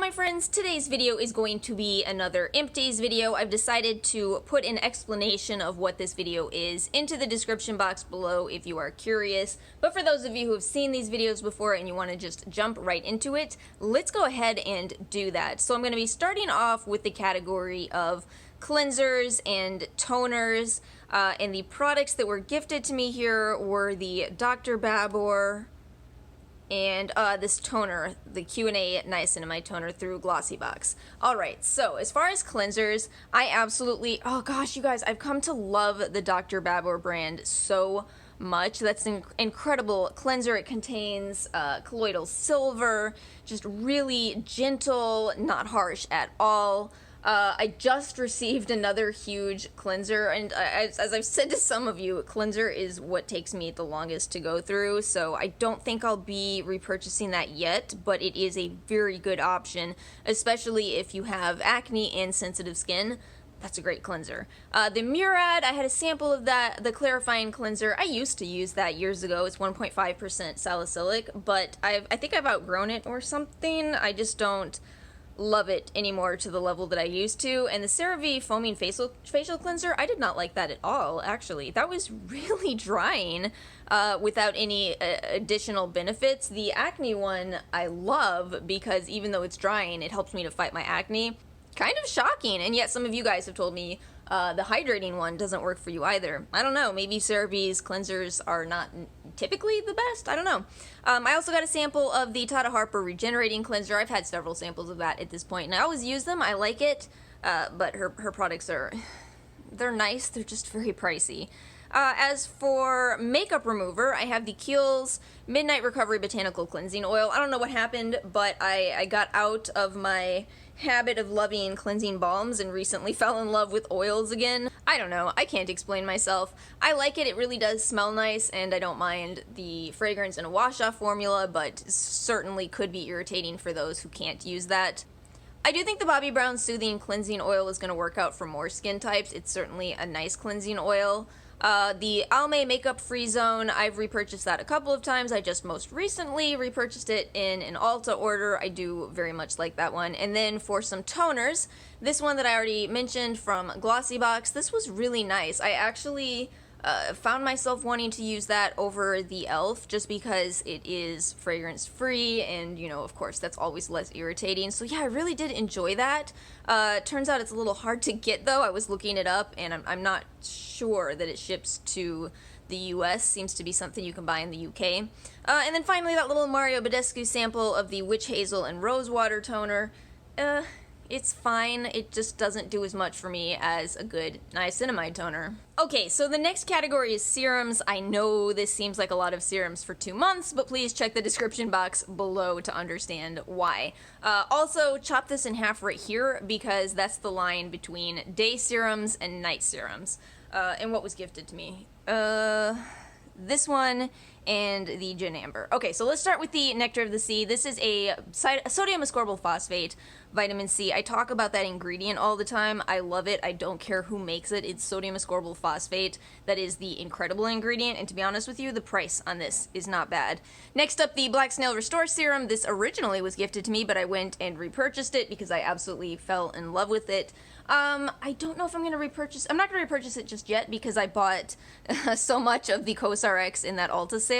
my friends, today's video is going to be another EMPTIES video. I've decided to put an explanation of what this video is into the description box below if you are curious. But for those of you who have seen these videos before and you want to just jump right into it, let's go ahead and do that. So I'm going to be starting off with the category of cleansers and toners, and the products that were gifted to me here were the Dr. Babor and this toner, the Q&A Niacinamide toner through Glossybox. Alright, so as far as cleansers, I absolutely, oh gosh, you guys, I've come to love the Dr. Babor brand so much. That's an incredible cleanser. It contains colloidal silver, just really gentle, not harsh at all. I just received another huge cleanser, and as I've said to some of you, cleanser is what takes me the longest to go through, so I don't think I'll be repurchasing that yet, but it is a very good option, especially if you have acne and sensitive skin. That's a great cleanser. The Murad, I had a sample of that, the clarifying cleanser. I used to use that years ago. It's 1.5% salicylic, but I think I've outgrown it or something. I just don't love it anymore to the level that I used to. And the CeraVe foaming facial cleanser, I did not like that at all, actually. That was really drying without any additional benefits. The acne one I love because even though it's drying, it helps me to fight my acne. Kind of shocking, and yet some of you guys have told me the hydrating one doesn't work for you either. I don't know, maybe CeraVe's cleansers are not typically the best, I don't know. I also got a sample of the Tata Harper Regenerating Cleanser. I've had several samples of that at this point, and I always use them, I like it, but her products they're nice, they're just very pricey. As for makeup remover, I have the Kiehl's Midnight Recovery Botanical Cleansing Oil. I don't know what happened, but I got out of my habit of loving cleansing balms and recently fell in love with oils again. I don't know, I can't explain myself. I like it, it really does smell nice, and I don't mind the fragrance in a wash-off formula, but certainly could be irritating for those who can't use that. I do think the Bobbi Brown Soothing Cleansing Oil is going to work out for more skin types. It's certainly a nice cleansing oil. The Almay Makeup Free Zone, I've repurchased that a couple of times. I just most recently repurchased it in an Ulta order. I do very much like that one. And then for some toners, this one that I already mentioned from Glossybox, this was really nice. I actually found myself wanting to use that over the e.l.f. just because it is fragrance free and, you know, of course that's always less irritating. So yeah, I really did enjoy that. Turns out it's a little hard to get though. I was looking it up and I'm not sure that it ships to the US. Seems to be something you can buy in the UK. And then finally that little Mario Badescu sample of the Witch Hazel and Rosewater toner. It's fine, it just doesn't do as much for me as a good niacinamide toner. Okay, so the next category is serums. I know this seems like a lot of serums for 2 months, but please check the description box below to understand why. Also, chop this in half right here because that's the line between day serums and night serums. And what was gifted to me? This one and the Gin Amber. Okay, so let's start with the Nectar of the Sea. This is a sodium ascorbyl phosphate vitamin C. I talk about that ingredient all the time. I love it. I don't care who makes it. It's sodium ascorbyl phosphate. That is the incredible ingredient, and to be honest with you, the price on this is not bad. Next up, the Black Snail Restore Serum. This originally was gifted to me, but I went and repurchased it because I absolutely fell in love with it. I don't know if I'm going to repurchase. I'm not going to repurchase it just yet because I bought so much of the CosRx in that Ulta sale.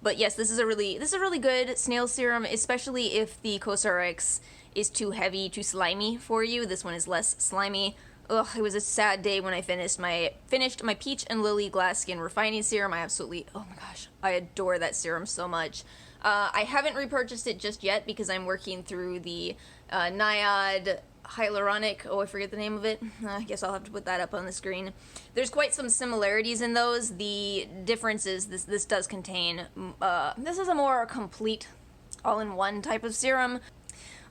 But yes, this is a really good snail serum, especially if the CosRx is too heavy, too slimy for you. This one is less slimy. Ugh, it was a sad day when I finished my Peach and Lily Glass Skin Refining Serum. I absolutely, oh my gosh, I adore that serum so much. I haven't repurchased it just yet because I'm working through the Niod Hyaluronic, oh I forget the name of it, I guess I'll have to put that up on the screen. There's quite some similarities in those. The difference is this does contain, this is a more complete all-in-one type of serum.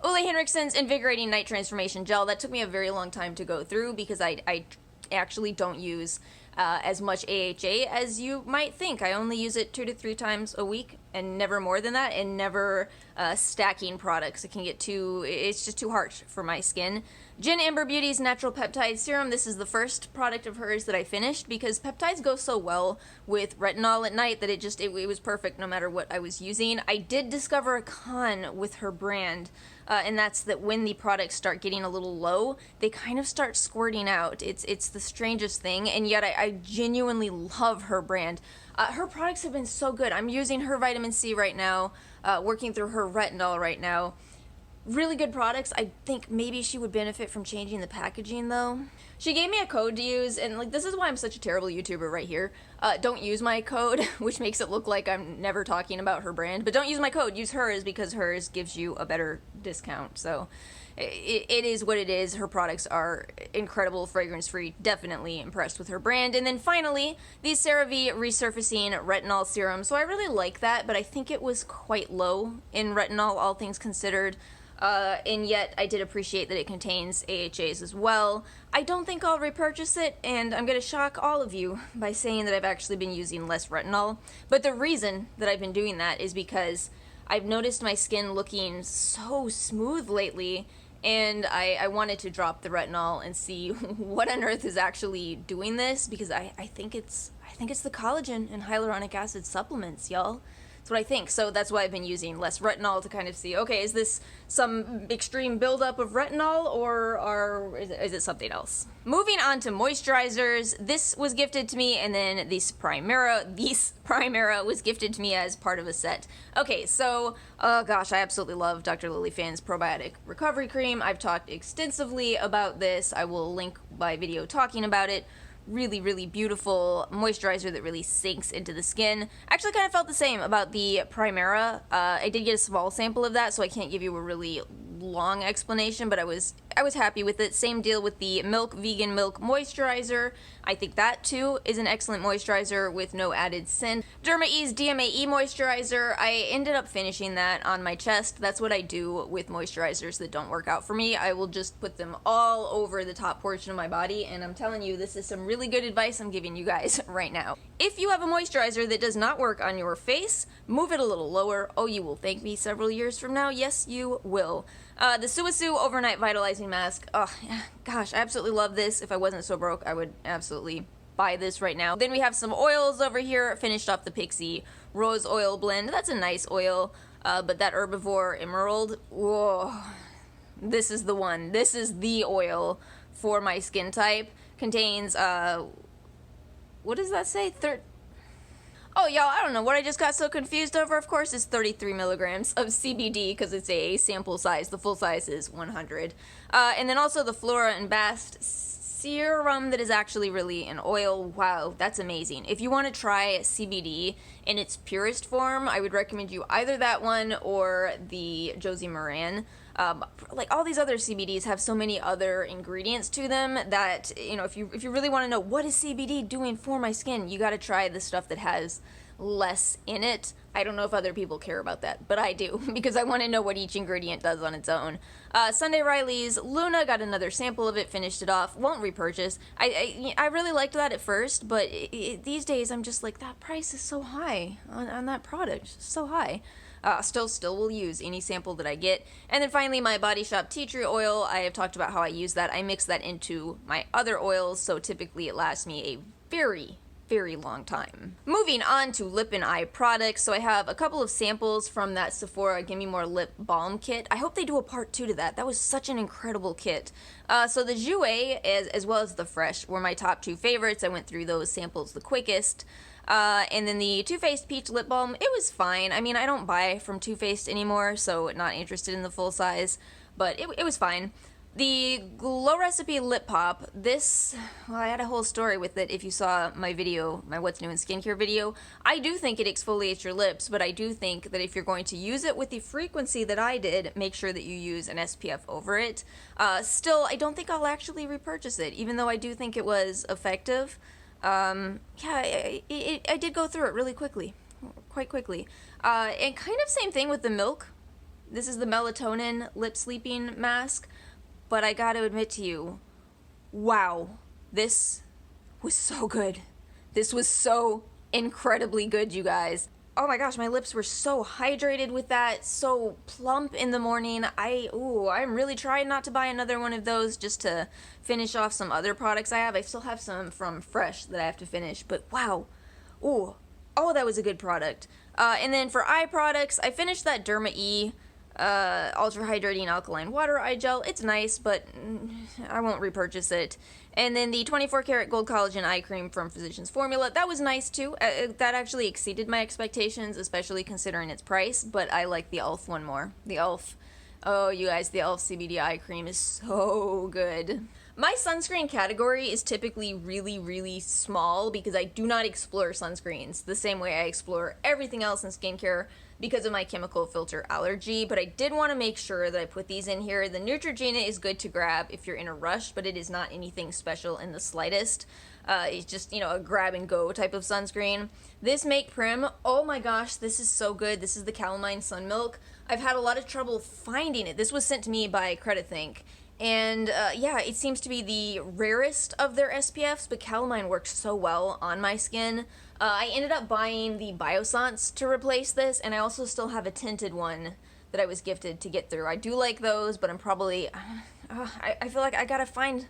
Ole Henriksen's Invigorating Night Transformation Gel, that took me a very long time to go through because I actually don't use as much AHA as you might think. I only use it 2 to 3 times a week, and never more than that, and never stacking products. It can get it's just too harsh for my skin. Jen Amber Beauty's Natural Peptide Serum. This is the first product of hers that I finished because peptides go so well with retinol at night that it was perfect no matter what I was using. I did discover a con with her brand, and that's that when the products start getting a little low, they kind of start squirting out. It's the strangest thing, and yet I genuinely love her brand. Her products have been so good. I'm using her vitamin C right now, working through her retinol right now. Really good products. I think maybe she would benefit from changing the packaging though. She gave me a code to use, and like this is why I'm such a terrible YouTuber right here. Don't use my code, which makes it look like I'm never talking about her brand, but don't use my code, use hers, because hers gives you a better discount. So it is what it is. Her products are incredible, fragrance-free, definitely impressed with her brand. And then finally, the CeraVe Resurfacing Retinol Serum. So I really like that, but I think it was quite low in retinol, all things considered. And yet I did appreciate that it contains AHAs as well. I don't think I'll repurchase it, and I'm going to shock all of you by saying that I've actually been using less retinol. But the reason that I've been doing that is because I've noticed my skin looking so smooth lately, and I wanted to drop the retinol and see what on earth is actually doing this, because I think it's the collagen and hyaluronic acid supplements, y'all. That's what I think. So that's why I've been using less retinol to kind of see, okay, is this some extreme buildup of retinol, or is it something else? Moving on to moisturizers, this was gifted to me, and then this Primera was gifted to me as part of a set. Okay, so, oh gosh, I absolutely love Dr. Lily Fan's Probiotic Recovery Cream. I've talked extensively about this. I will link my video talking about it. Really, really beautiful moisturizer that really sinks into the skin. Actually kind of felt the same about the Primera. I did get a small sample of that, so I can't give you a really long explanation, but I was happy with it. Same deal with the Vegan Milk Moisturizer. I think that too is an excellent moisturizer with no added scent. Dermaease DMAE Moisturizer. I ended up finishing that on my chest. That's what I do with moisturizers that don't work out for me. I will just put them all over the top portion of my body, and I'm telling you, this is some really good advice I'm giving you guys right now. If you have a moisturizer that does not work on your face, move it a little lower. Oh, you will thank me several years from now. Yes, you will. The Suasu Overnight Vitalizing Mask. Oh, gosh, I absolutely love this. If I wasn't so broke, I would absolutely buy this right now. Then we have some oils over here. Finished off the Pixi Rose Oil Blend. That's a nice oil, but that Herbivore Emerald, whoa, this is the one. This is the oil for my skin type. Contains, what does that say? Oh, y'all, I don't know what I just got so confused over. Of course, it's 33 milligrams of CBD because it's a sample size. The full size is 100. And then also the Flora and Bast serum that is actually really an oil. Wow, that's amazing. If you want to try CBD in its purest form, I would recommend you either that one or the Josie Moran. Like all these other CBDs have so many other ingredients to them that, you know, if you really want to know what is CBD doing for my skin, you got to try the stuff that has less in it. I don't know if other people care about that, but I do, because I want to know what each ingredient does on its own. Sunday Riley's Luna, got another sample of it, finished it off, won't repurchase. I really liked that at first, but these days I'm just like, that price is so high on that product, so high. Still will use any sample that I get. And then finally, my Body Shop Tea Tree Oil. I have talked about how I use that. I mix that into my other oils, so typically it lasts me a very, very long time. Moving on to lip and eye products. So I have a couple of samples from that Sephora Gimme More Lip Balm kit. I hope they do a part 2 to that. That was such an incredible kit. So the Jouer as well as the Fresh were my top 2 favorites. I went through those samples the quickest. And then the Too Faced Peach Lip Balm, it was fine. I mean, I don't buy from Too Faced anymore, so not interested in the full size, but it was fine. The Glow Recipe Lip Pop, this, well, I had a whole story with it if you saw my video, my What's New in Skincare video. I do think it exfoliates your lips, but I do think that if you're going to use it with the frequency that I did, make sure that you use an SPF over it. Still, I don't think I'll actually repurchase it, even though I do think it was effective. Yeah, I did go through it really quickly, quite quickly. And kind of same thing with the Milk. This is the Melatonin Lip Sleeping Mask, but I gotta admit to you, wow, this was so good. This was so incredibly good, you guys. oh my gosh, my lips were so hydrated with that, so plump in the morning. I'm really trying not to buy another one of those just to finish off some other products I have. I still have some from Fresh that I have to finish, but wow. Ooh, oh, that was a good product. And then for eye products, I finished that Derma E Ultra Hydrating Alkaline Water Eye Gel. It's nice, but I won't repurchase it. And then the 24 karat Gold Collagen Eye Cream from Physicians Formula. That was nice too. That actually exceeded my expectations, especially considering its price, but I like the e.l.f. one more. The e.l.f. Oh, you guys, the e.l.f. CBD eye cream is so good. My sunscreen category is typically really, really small because I do not explore sunscreens the same way I explore everything else in skincare because of my chemical filter allergy, but I did want to make sure that I put these in here. The Neutrogena is good to grab if you're in a rush, but it is not anything special in the slightest. It's just, you know, a grab and go type of sunscreen. This Make Prem, oh my gosh, this is so good. This is the Calamine Sun Milk. I've had a lot of trouble finding it. This was sent to me by CrediThink. And yeah, it seems to be the rarest of their SPFs, but Calamine works so well on my skin. I ended up buying the Biossance to replace this, and I also still have a tinted one that I was gifted to get through. I do like those, but I'm probably, I feel like I gotta find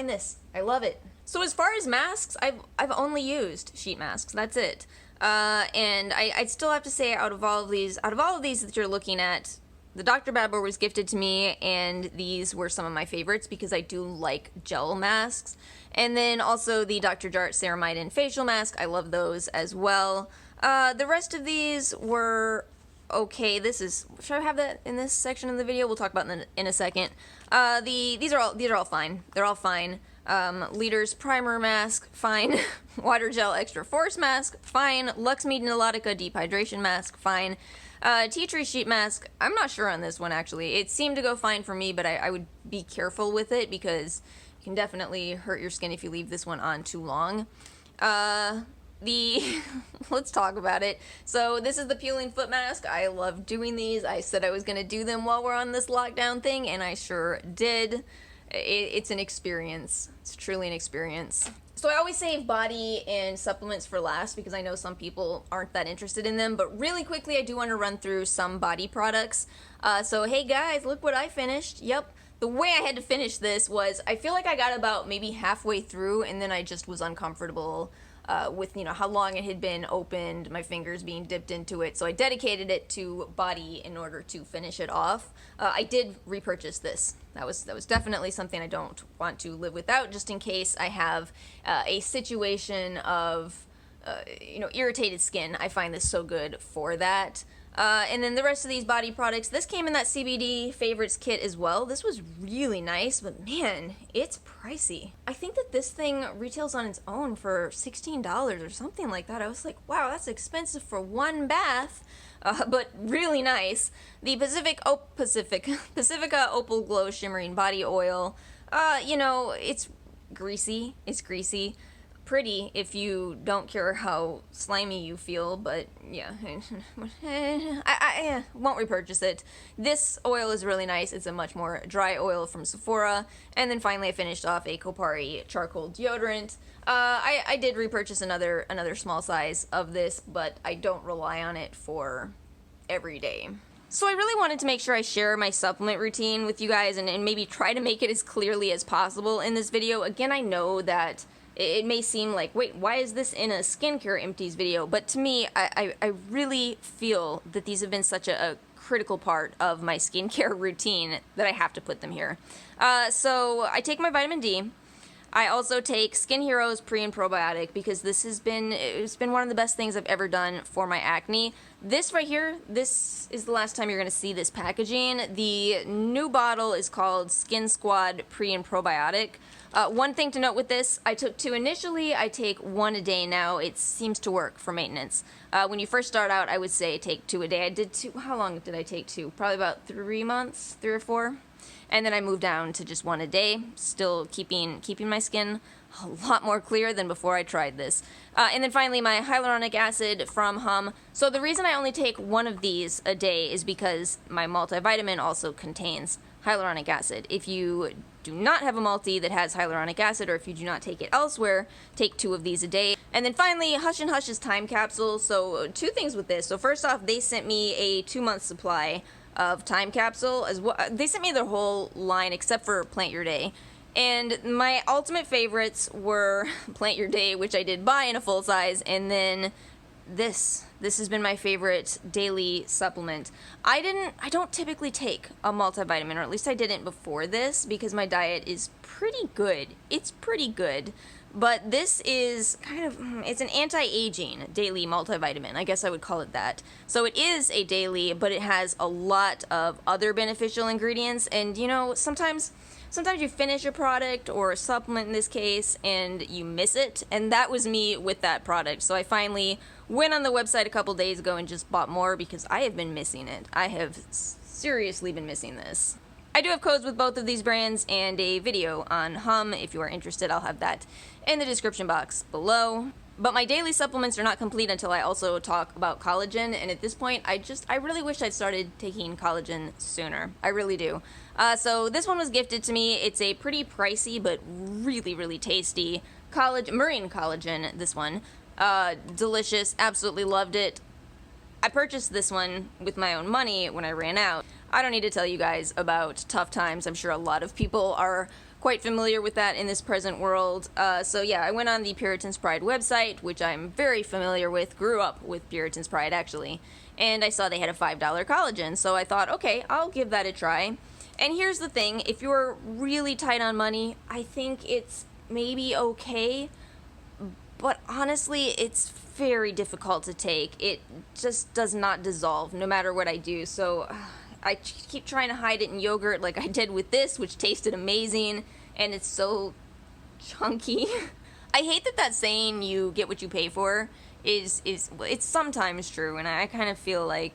this. I love it. So as far as masks, I've only used sheet masks. That's it. And I still have to say, out of all of these that you're looking at, the Dr. Badbour was gifted to me, and these were some of my favorites because I do like gel masks. And then also the Dr. Jart Ceramide facial mask. I love those as well. The rest of these were okay. Should I have that in this section of the video? We'll talk about them in a second. These are all fine. They're all fine. Leaders Primer Mask, fine. Water Gel Extra Force Mask, fine. Lux Meet Melodica Deep Hydration Mask, fine. Tea Tree Sheet Mask, I'm not sure on this one actually. It seemed to go fine for me, but I would be careful with it because you can definitely hurt your skin if you leave this one on too long. Let's talk about it. So this is the Peeling Foot Mask. I love doing these. I said I was going to do them while we're on this lockdown thing, and I sure did. It's an experience. It's truly an experience. So I always save body and supplements for last because I know some people aren't that interested in them, but really quickly I do want to run through some body products. So hey guys, look what I finished. Yep. The way I had to finish this was, I feel like I got about maybe halfway through and then I just was uncomfortable with, you know, how long it had been opened, my fingers being dipped into it, so I dedicated it to body in order to finish it off. I did repurchase this. That was definitely something I don't want to live without, just in case I have a situation of, you know, irritated skin. I find this so good for that. And then the rest of these body products, this came in that CBD favorites kit as well. This was really nice, but man, it's pricey. I think that this thing retails on its own for $16 or something like that. I was like, wow, that's expensive for one bath, but really nice. The Pacifica Opal Glow Shimmering Body Oil, you know, it's greasy. It's greasy. Pretty if you don't care how slimy you feel, but yeah, I won't repurchase it. This oil is really nice. It's a much more dry oil from Sephora. And then finally I finished off a Kopari charcoal deodorant. I did repurchase another small size of this, but I don't rely on it for every day. So I really wanted to make sure I share my supplement routine with you guys and maybe try to make it as clearly as possible in this video. Again, I know that it may seem like, wait, why is this in a skincare empties video? But to me, I really feel that these have been such a critical part of my skincare routine that I have to put them here. So I take my vitamin D. I also take Skin Heroes Pre and Probiotic because it's been one of the best things I've ever done for my acne. This right here, this is the last time you're going to see this packaging. The new bottle is called Skin Squad Pre and Probiotic. One thing to note with this, I took 2 initially, I take 1 a day now. It seems to work for maintenance. When you first start out, I would say take 2 a day. I did 2, how long did I take 2? Probably about 3 months, 3 or 4. And then I moved down to just 1 a day, still keeping my skin a lot more clear than before I tried this. And then finally, my hyaluronic acid from Hum. So the reason I only take 1 of these a day is because my multivitamin also contains hyaluronic acid. If you do not have a multi that has hyaluronic acid, or if you do not take it elsewhere, take 2 of these a day. And then finally, Hush and Hush's time capsule. So 2 things with this. So first off, they sent me a 2-month supply of time capsule as well. They sent me their whole line except for Plant Your Day. And my ultimate favorites were Plant Your Day, which I did buy in a full size, and then this has been my favorite daily supplement. I don't typically take a multivitamin, or at least I didn't before this, because my diet is pretty good. It's pretty good. But this is kind of, it's an anti-aging daily multivitamin. I guess I would call it that. So it is a daily, but it has a lot of other beneficial ingredients. And you know, sometimes you finish a product or a supplement in this case and you miss it. And that was me with that product. So I finally went on the website a couple days ago and just bought more because I have been missing it. I have seriously been missing this. I do have codes with both of these brands and a video on Hum. If you are interested, I'll have that in the description box below. But my daily supplements are not complete until I also talk about collagen, and at this point, I really wish I'd started taking collagen sooner. I really do. So this one was gifted to me. It's a pretty pricey, but really, really tasty marine collagen, this one. Delicious, absolutely loved it. I purchased this one with my own money when I ran out. I don't need to tell you guys about tough times. I'm sure a lot of people are quite familiar with that in this present world. So yeah, I went on the Puritan's Pride website, which I'm very familiar with, grew up with Puritan's Pride actually, and I saw they had a $5 collagen, so I thought, okay, I'll give that a try. And here's the thing, if you're really tight on money, I think it's maybe okay, but honestly, it's very difficult to take. It just does not dissolve, no matter what I do, so I keep trying to hide it in yogurt like I did with this, which tasted amazing, and it's so chunky. I hate that saying, you get what you pay for, it's sometimes true, and I kind of feel like,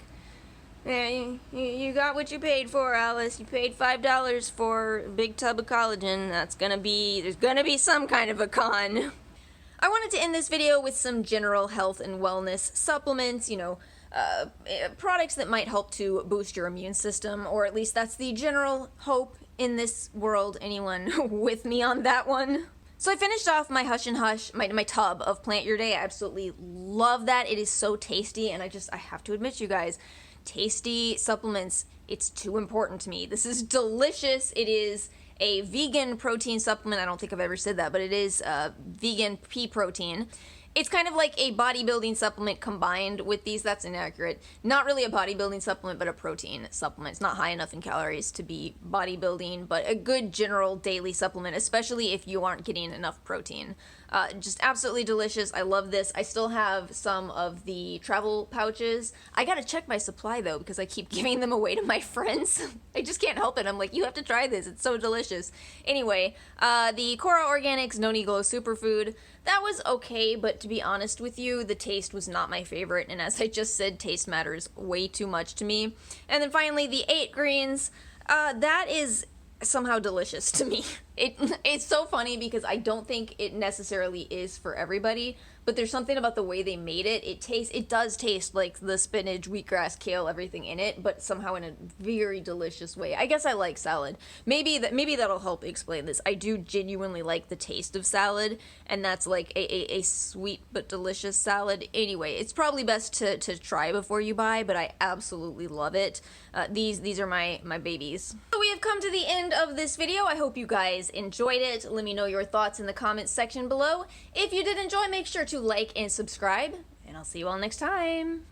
you got what you paid for, Alice. You paid $5 for a big tub of collagen. There's gonna be some kind of a con. I wanted to end this video with some general health and wellness supplements, you know, products that might help to boost your immune system, or at least that's the general hope in this world. Anyone with me on that one? So I finished off my Hush and Hush, my tub of Plant Your Day. I absolutely love that. It is so tasty, and I have to admit, you guys, tasty supplements, it's too important to me. This is delicious. It is a vegan protein supplement. I don't think I've ever said that, but it is vegan pea protein. It's kind of like a bodybuilding supplement combined with these. That's inaccurate. Not really a bodybuilding supplement, but a protein supplement. It's not high enough in calories to be bodybuilding, but a good general daily supplement, especially if you aren't getting enough protein. Just absolutely delicious. I love this. I still have some of the travel pouches. I gotta check my supply though, because I keep giving them away to my friends. I just can't help it. I'm like, you have to try this. It's so delicious. Anyway, the Cora Organics No Glow Superfood, that was okay, but to be honest with you, the taste was not my favorite, and as I just said, taste matters way too much to me. And then finally, the 8 Greens, that is somehow delicious to me. It's so funny because I don't think it necessarily is for everybody, but there's something about the way they made it. It does taste like the spinach, wheatgrass, kale, everything in it, but somehow in a very delicious way. I guess I like salad. Maybe that'll help explain this. I do genuinely like the taste of salad, and that's like a sweet but delicious salad. Anyway, it's probably best to try before you buy, but I absolutely love it. These are my babies. So we have come to the end of this video. I hope you guys enjoyed it. Let me know your thoughts in the comments section below. If you did enjoy, make sure to like and subscribe, and I'll see you all next time.